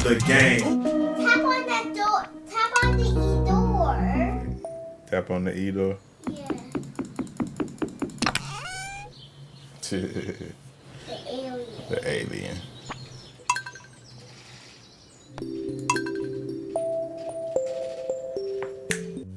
the game. Tap on that door. Tap on the E door. Tap on the E door. Yeah. The alien. The alien.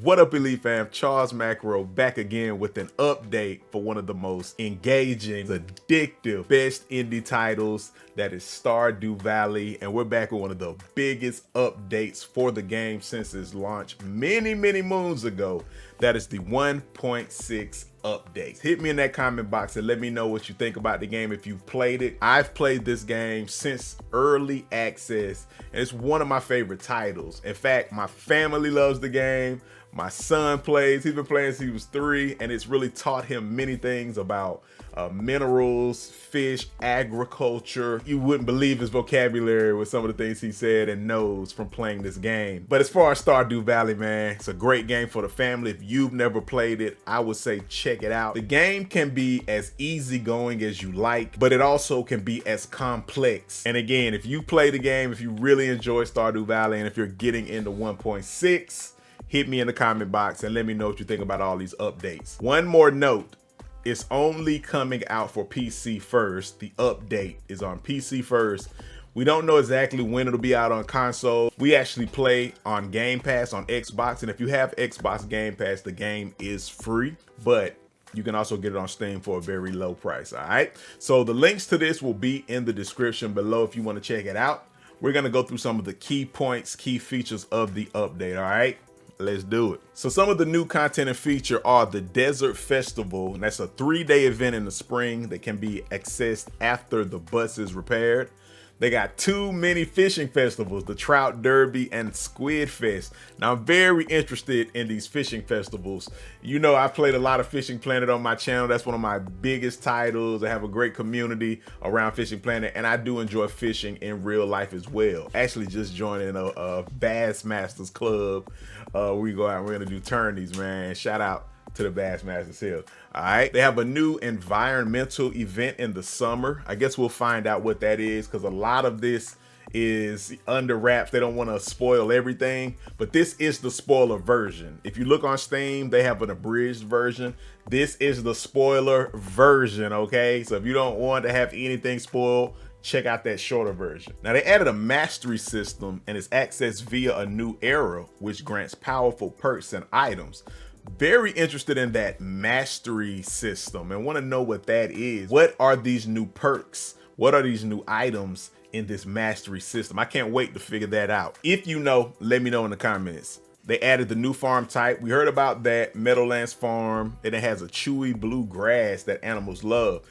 What up, Elite fam? Charles Macro back again with an update for one of the most engaging, addictive, best indie titles, that is Stardew Valley. And we're back with one of the biggest updates for the game since its launch many moons ago. That is the 1.6 update. Hit me in that comment box and let me know what you think about the game if you've played it. I've played this game since early access, and it's one of my favorite titles. In fact, my family loves the game. My son plays. He's been playing since he was 3, and it's really taught him many things about minerals, fish, agriculture. You wouldn't believe his vocabulary with some of the things he said and knows from playing this game. But as far as Stardew Valley, man, it's a great game for the family. If you've never played it, I would say check it out. The game can be as easygoing as you like, but it also can be as complex. And again, if you play the game, if you really enjoy Stardew Valley, and if you're getting into 1.6, hit me in the comment box and let me know what you think about all these updates. One more note, it's only coming out for PC first. The update is on PC first. We don't know exactly when it'll be out on console. We actually play on Gamepass on Xbox, and if you have Xbox Game Pass, the game is free, but you can also get it on Steam for a very low price, all right? So the links to this will be in the description below if you want to check it out. We're gonna go through some of the key points, key features of the update, all right? Let's do it. So some of the new content and feature are the Desert Festival, and that's a 3-day event in the spring that can be accessed after the bus is repaired. They got 2 mini fishing festivals, the Trout Derby and Squid Fest. Now I'm very interested in these fishing festivals. You know, I played a lot of Fishing Planet on my channel. That's one of my biggest titles. I have a great community around Fishing Planet, and I do enjoy fishing in real life as well. Actually just joining a Bass Masters Club. We go out and we're gonna do tourneys, man. Shout out to the Bass Masters here. All right, they have a new environmental event in the summer. I guess we'll find out what that is, because a lot of this is under wraps. They don't want to spoil everything, but this is the spoiler version. If you look on Steam, they have an abridged version. This is the spoiler version, okay? So if you don't want to have anything spoiled, check out that shorter version. Now they added a mastery system, and it's accessed via a new era, which grants powerful perks and items. Very interested in that mastery system and want to know what that is. What are these new perks? What are these new items in this mastery system? I can't wait to figure that out. If you know, let me know in the comments. They added the new farm type. We heard about that, Meadowlands Farm, and it has a chewy blue grass that animals love.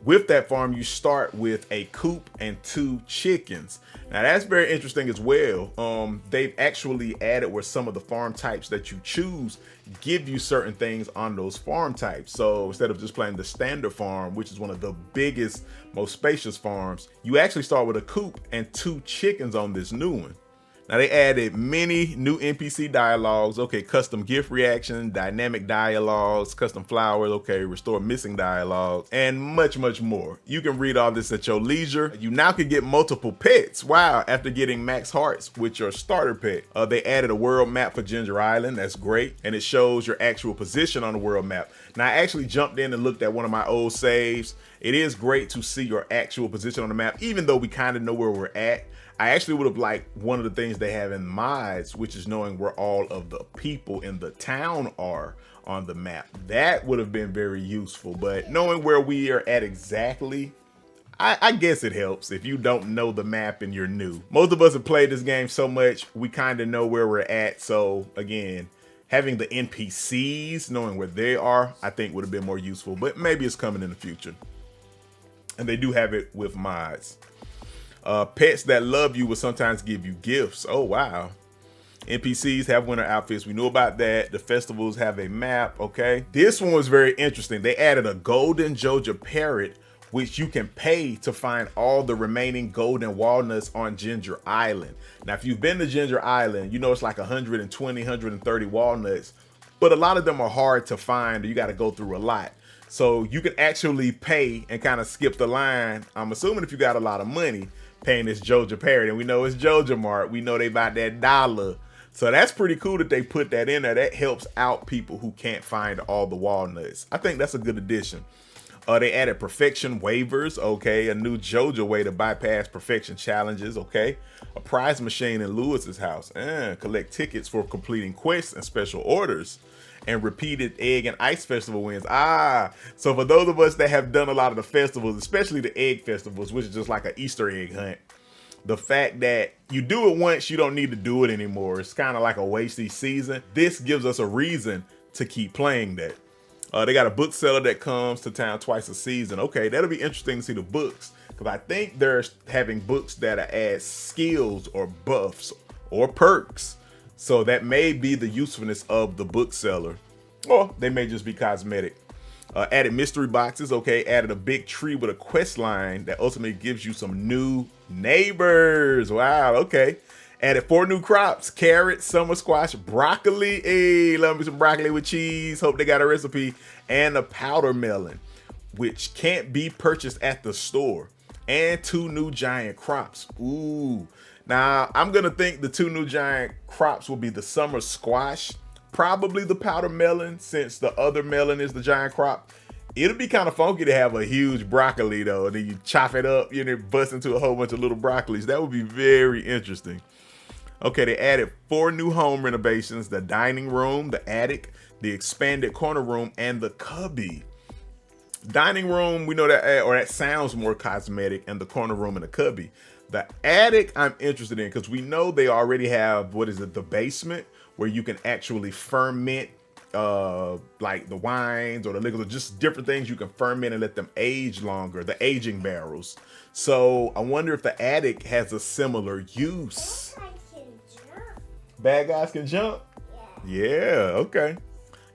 With that farm, you start with a coop and 2 chickens. Now that's very interesting as well. They've actually added where some of the farm types that you choose give you certain things on those farm types. So instead of just playing the standard farm, which is one of the biggest, most spacious farms, you actually start with a coop and 2 chickens on this new one. Now they added many new NPC dialogues. Okay, custom gift reaction, dynamic dialogues, custom flowers, okay, restore missing dialogue, and much more. You can read all this at your leisure. You now can get multiple pets. Wow, after getting max hearts with your starter pet. They added a world map for Ginger Island. That's great. And it shows your actual position on the world map. Now I actually jumped in and looked at one of my old saves. It is great to see your actual position on the map, even though we kind of know where we're at. I actually would have liked one of the things they have in mods, which is knowing where all of the people in the town are on the map. That would have been very useful, but knowing where we are at exactly, I guess it helps if you don't know the map and you're new. Most of us have played this game so much, we kind of know where we're at. So again, having the NPCs, knowing where they are, I think would have been more useful, but maybe it's coming in the future. And they do have it with mods. Pets that love you will sometimes give you gifts. Oh, wow. NPCs have winter outfits. We knew about that. The festivals have a map, okay? This one was very interesting. They added a golden Joja parrot, which you can pay to find all the remaining golden walnuts on Ginger Island. Now, if you've been to Ginger Island, you know it's like 120, 130 walnuts, but a lot of them are hard to find. You got to go through a lot. So you can actually pay and kind of skip the line. I'm assuming if you got a lot of money, paying this Joja parrot, and we know it's Joja Mart. We know they about that dollar. So that's pretty cool that they put that in there. That helps out people who can't find all the walnuts. I think that's a good addition. They added perfection waivers, okay. A new Joja way to bypass perfection challenges, okay. A prize machine in Lewis's house. Collect tickets for completing quests and special orders. And repeated egg and ice festival wins. So for those of us that have done a lot of the festivals, especially the egg festivals, which is just like an Easter egg hunt, the fact that you do it once, you don't need to do it anymore. It's kind of like a wasted season. This gives us a reason to keep playing that. They got a bookseller that comes to town twice a season. Okay, that'll be interesting to see the books, because I think they're having books that add skills or buffs or perks. So that may be the usefulness of the bookseller, or they may just be cosmetic. Added mystery boxes, okay. Added a big tree with a quest line that ultimately gives you some new neighbors. Wow, okay. Added 4 new crops: carrots, summer squash, broccoli. Hey, love me some broccoli with cheese. Hope they got a recipe. And a powder melon, which can't be purchased at the store. And 2 new giant crops. Ooh. Now, I'm going to think the 2 new giant crops will be the summer squash, probably the powder melon, since the other melon is the giant crop. It'll be kind of funky to have a huge broccoli, though, and then you chop it up, and it busts into a whole bunch of little broccolis. That would be very interesting. Okay, they added 4 new home renovations: the dining room, the attic, the expanded corner room, and the cubby. Dining room, we know that, or that sounds more cosmetic, and the corner room and the cubby. The attic, I'm interested in, because we know they already have, the basement, where you can actually ferment like the wines or the liquors, or just different things you can ferment and let them age longer, the aging barrels. So I wonder if the attic has a similar use. Bad guys can jump? Yeah, okay.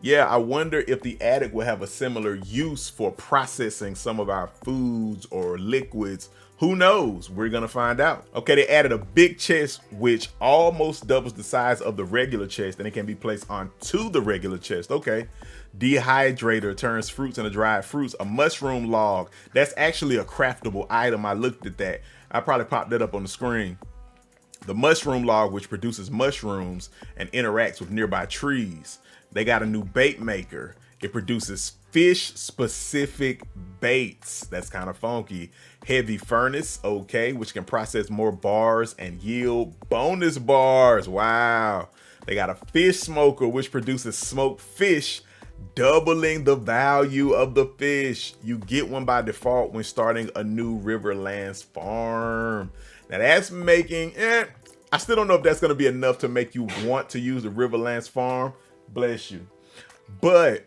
Yeah, I wonder if the attic will have a similar use for processing some of our foods or liquids. Who knows? We're gonna find out. Okay, they added a big chest, which almost doubles the size of the regular chest, and it can be placed onto the regular chest. Okay. Dehydrator turns fruits into dried fruits. A mushroom log. That's actually a craftable item. I looked at that. I probably popped that up on the screen. The mushroom log, which produces mushrooms and interacts with nearby trees. They got a new bait maker. It produces fish-specific baits. That's kind of funky. Heavy furnace, okay, which can process more bars and yield bonus bars. Wow. They got a fish smoker, which produces smoked fish, doubling the value of the fish. You get one by default when starting a new Riverlands farm. Now that's making, I still don't know if that's going to be enough to make you want to use the Riverlands farm. Bless you. But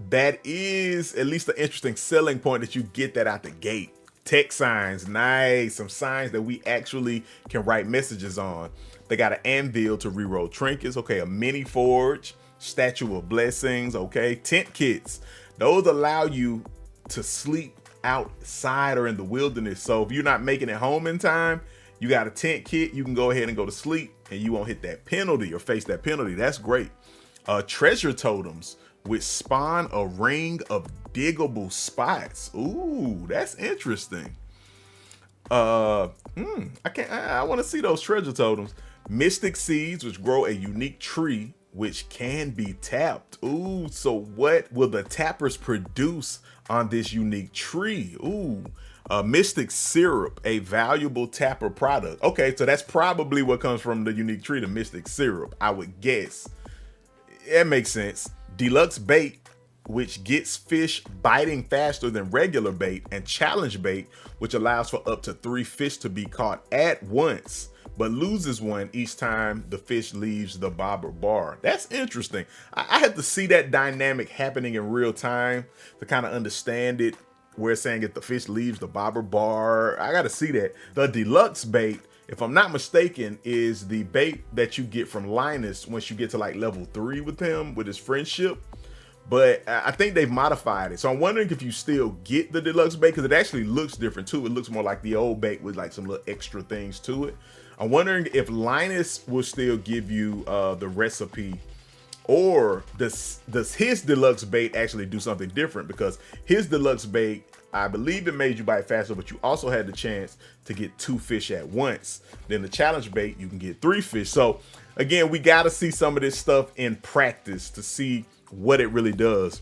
that is at least an interesting selling point, that you get that out the gate. Tech signs, nice. Some signs that we actually can write messages on. They got an anvil to reroll trinkets. Okay, a mini forge, statue of blessings. Okay, tent kits. Those allow you to sleep outside or in the wilderness. So if you're not making it home in time, you got a tent kit. You can go ahead and go to sleep, and you won't hit that penalty or face that penalty. That's great. Treasure totems, which spawn a ring of diggable spots. Ooh, that's interesting. I want to see those treasure totems. Mystic seeds, which grow a unique tree, which can be tapped. Ooh, so what will the tappers produce on this unique tree? Ooh, mystic syrup, a valuable tapper product. Okay, so that's probably what comes from the unique tree, the mystic syrup, I would guess. It makes sense. Deluxe bait, which gets fish biting faster than regular bait, and challenge bait, which allows for up to 3 fish to be caught at once, but loses one each time the fish leaves the bobber bar. That's interesting. I have to see that dynamic happening in real time to kind of understand it. Where it's saying if the fish leaves the bobber bar, I got to see that. The deluxe bait, if I'm not mistaken, is the bait that you get from Linus once you get to like level 3 with him, with his friendship. But I think they've modified it. So I'm wondering if you still get the deluxe bait, because it actually looks different too. It looks more like the old bait with like some little extra things to it. I'm wondering if Linus will still give you the recipe, or does his deluxe bait actually do something different? Because his deluxe bait, I believe it made you bite faster, but you also had the chance to get 2 fish at once. Then the challenge bait, you can get 3 fish. So again, we got to see some of this stuff in practice to see what it really does.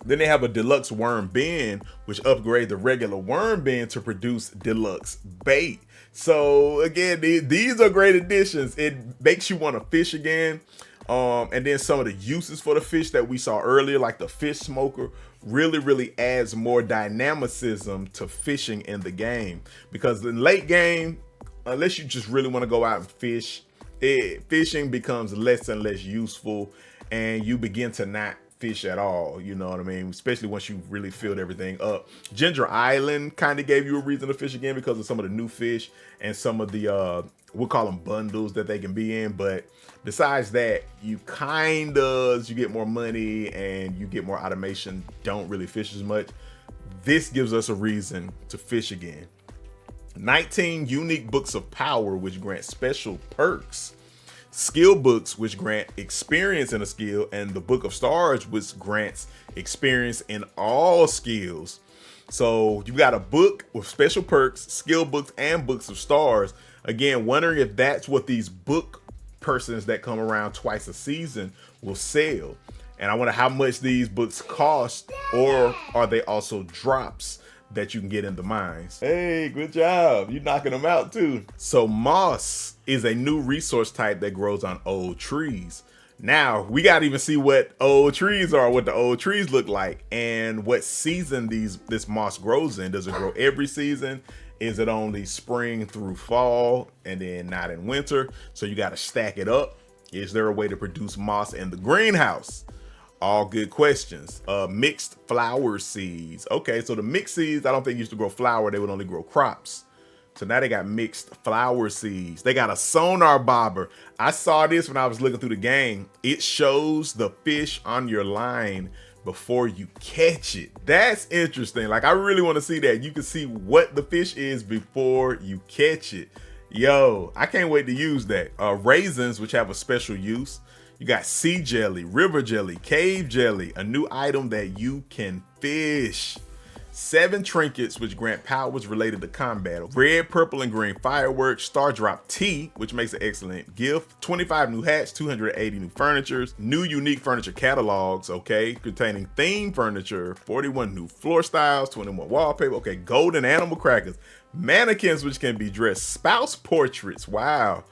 Then they have a deluxe worm bin, which upgrade the regular worm bin to produce deluxe bait. So again, these are great additions. It makes you want to fish again. And then some of the uses for the fish that we saw earlier, like the fish smoker, really adds more dynamicism to fishing in the game. Because in late game, unless you just really want to go out and fish, fishing becomes less and less useful, and you begin to not fish at all, you know what I mean? Especially once you really filled everything up. Ginger Island kind of gave you a reason to fish again because of some of the new fish and some of the we'll call them bundles that they can be in. But besides that, you get more money and you get more automation, don't really fish as much. This gives us a reason to fish again. 19 unique books of power, which grant special perks. Skill books, which grant experience in a skill, and the Book of Stars, which grants experience in all skills. So you got a book with special perks, skill books, and books of stars. Again, wondering if that's what these book persons that come around twice a season will sell. And I wonder how much these books cost, or are they also drops that you can get in the mines? Hey, good job. You knocking them out too. So moss is a new resource type that grows on old trees. Now we got to even see what old trees are, what the old trees look like, and what season this moss grows in. Does it grow every season? Is it only spring through fall and then not in winter? So you got to stack it up. Is there a way to produce moss in the greenhouse? All good questions. Mixed flower seeds. Okay, so the mixed seeds, I don't think used to grow flower. They would only grow crops. So now they got mixed flower seeds. They got a sonar bobber. I saw this when I was looking through the game. It shows the fish on your line before you catch it. That's interesting. Like, I really want to see that. You can see what the fish is before you catch it. Yo, I can't wait to use that. Raisins, which have a special use. You got sea jelly, river jelly, cave jelly, a new item that you can fish. 7 trinkets, which grant powers related to combat. Red, purple, and green fireworks. Star drop tea, which makes an excellent gift. 25 new hats, 280 new furnitures. New unique furniture catalogs, okay, containing theme furniture. 41 new floor styles, 21 wallpaper. Okay, golden animal crackers. Mannequins, which can be dressed. Spouse portraits, wow.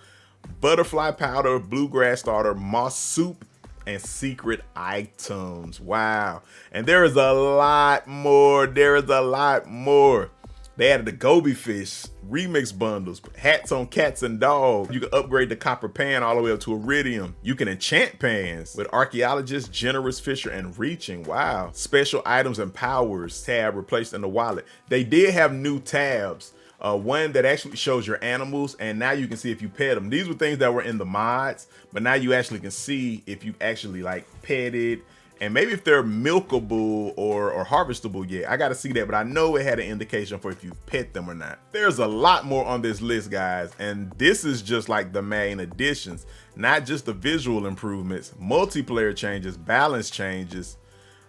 Butterfly powder, bluegrass starter, moss soup, and secret items. Wow. And there is a lot more. There is a lot more. They added the goby fish, remix bundles, hats on cats and dogs. You can upgrade the copper pan all the way up to iridium. You can enchant pans with archaeologist, generous fisher, and reaching. Wow. Special items and powers tab replaced in the wallet. They did have new tabs. One that actually shows your animals, and now you can see if you pet them. These were things that were in the mods, but now you actually can see if you actually like petted, and maybe if they're milkable or harvestable yet. I got to see that, but I know it had an indication for if you pet them or not. There's a lot more on this list, guys, and this is just like the main additions, not just the visual improvements, multiplayer changes, balance changes.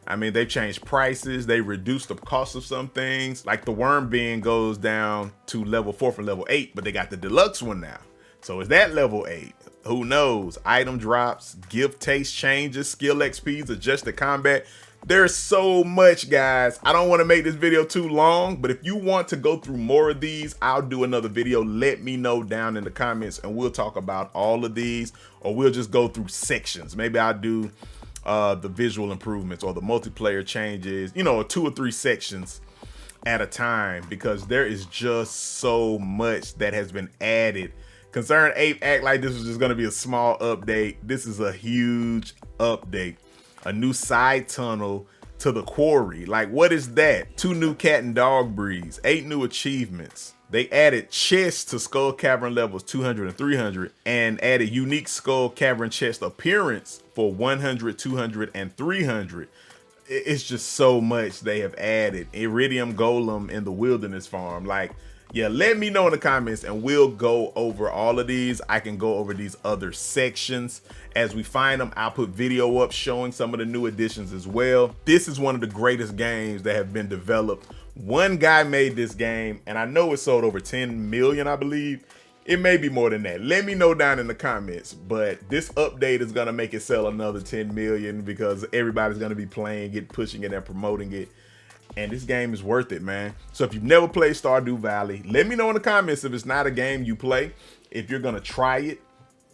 I mean, they've changed prices. They reduced the cost of some things. Like the worm bin goes down to level 4 from level 8, but they got the deluxe one now. So is that level 8? Who knows? Item drops, gift taste changes, skill XPs, adjusted combat. There's so much, guys. I don't want to make this video too long, but if you want to go through more of these, I'll do another video. Let me know down in the comments and we'll talk about all of these, or we'll just go through sections. Maybe I'll do the visual improvements or the multiplayer changes, you know, 2 or 3 sections at a time, because there is just so much that has been added. ConcernedApe act like this was just going to be a small update. This is a huge update. A new side tunnel to the quarry. Like, what is that? 2 new cat and dog breeds, 8 new achievements. They added chests to Skull Cavern levels 200 and 300, and added unique Skull Cavern chest appearance for 100, 200, and 300. It's just so much they have added. Iridium Golem in the Wilderness Farm. Like, yeah, let me know in the comments and we'll go over all of these. I can go over these other sections as we find them. I'll put video up showing some of the new additions as well. This is one of the greatest games that have been developed One guy made this game, and I know it sold over 10 million, I believe. It may be more than that. Let me know down in the comments. But this update is gonna make it sell another 10 million because everybody's gonna be playing it, pushing it, and promoting it. And this game is worth it, man. So if you've never played Stardew Valley, let me know in the comments if it's not a game you play, if you're gonna try it,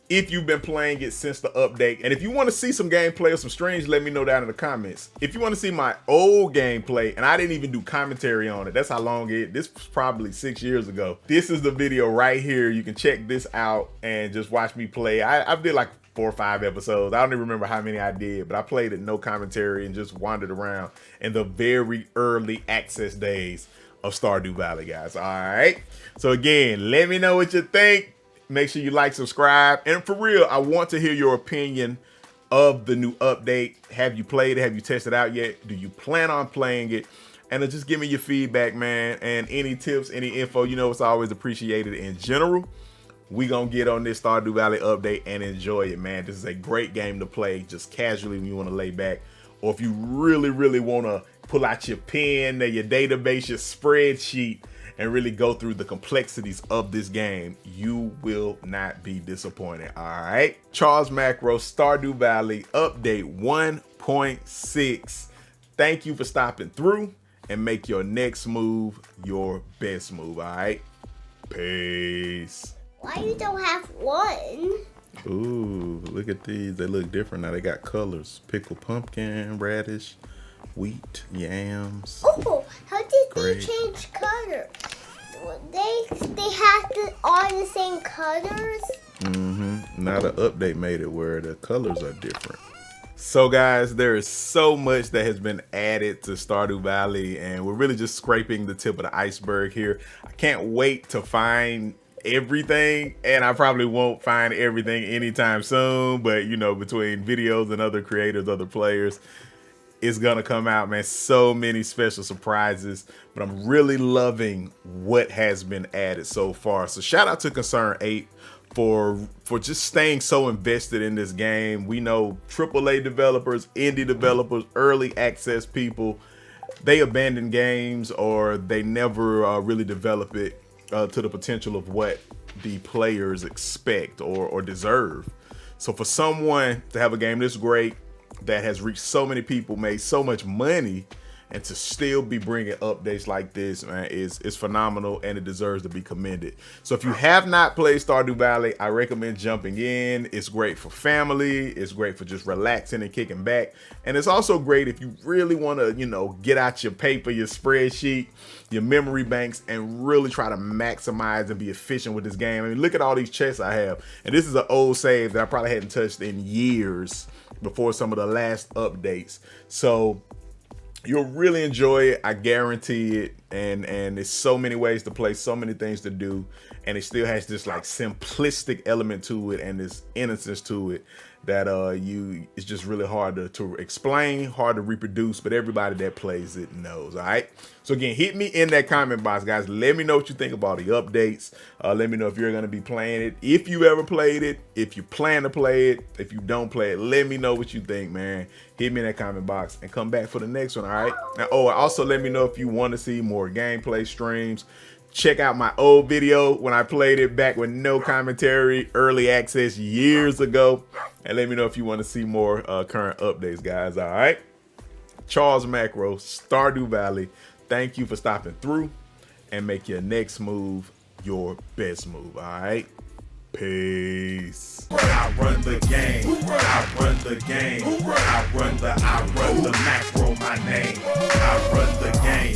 if you've been playing it since the update. And if you want to see some gameplay or some streams, let me know down in the comments. If you want to see my old gameplay, and I didn't even do commentary on it, that's how long this was probably 6 years ago. This is the video right here. You can check this out and just watch me play. I did like 4 or 5 episodes. I don't even remember how many I did, but I played it no commentary and just wandered around in the very early access days of Stardew Valley, guys. All right. So again, let me know what you think. Make sure you like, subscribe, and for real, I want to hear your opinion of the new update. Have you played it? Have you tested it out yet? Do you plan on playing it? And just give me your feedback, man, and any tips, any info. You know, it's always appreciated in general. We gonna get on this Stardew Valley update and enjoy it, man. This is a great game to play just casually when you want to lay back, or if you really, really want to pull out your pen, your database, your spreadsheet, and really go through the complexities of this game. You will not be disappointed, all right? Charles Macro, Stardew Valley, update 1.6. Thank you for stopping through, and make your next move your best move, all right? Peace. Why you don't have one? Ooh, look at these. They look different now. They got colors. Pickled pumpkin, radish, wheat, yams. Oh, how did Great. they change colors? They have all the same colors? Now the update made it where the colors are different. So guys, there is so much that has been added to Stardew Valley, and we're really just scraping the tip of the iceberg here. I can't wait to find everything, and I probably won't find everything anytime soon, but you know, between videos and other creators, other players, it's gonna come out, man. So many special surprises, but I'm really loving what has been added so far. So shout out to ConcernedApe for just staying so invested in this game. We know AAA developers, indie developers, early access people, they abandon games or they never really develop it to the potential of what the players expect or deserve. So for someone to have a game this great, that has reached so many people, made so much money, and to still be bringing updates like this, man, is phenomenal, and it deserves to be commended. So if you have not played Stardew Valley, I recommend jumping in. It's great for family. It's great for just relaxing and kicking back. And it's also great if you really want to, you know, get out your paper, your spreadsheet, your memory banks, and really try to maximize and be efficient with this game. I mean, look at all these chests I have. And this is an old save that I probably hadn't touched in years before some of the last updates. So you'll really enjoy it, I guarantee it. And there's so many ways to play, so many things to do, and it still has this like simplistic element to it and this innocence to it that it's just really hard to explain, hard to reproduce, but everybody that plays it knows. All right, so again, hit me in that comment box, guys. Let me know what you think about the updates. Let me know if you're going to be playing it, if you ever played it, if you plan to play it. If you don't play it, let me know what you think, man. Hit me in that comment box and come back for the next one. All right, and also let me know if you want to see more gameplay streams. Check out my old video when I played it back with no commentary, early access years ago. And let me know if you want to see more current updates, guys. All right. Charles Macro, Stardew Valley. Thank you for stopping through, and make your next move your best move. All right. Peace. I run the game. I run the game. I run the macro, my name.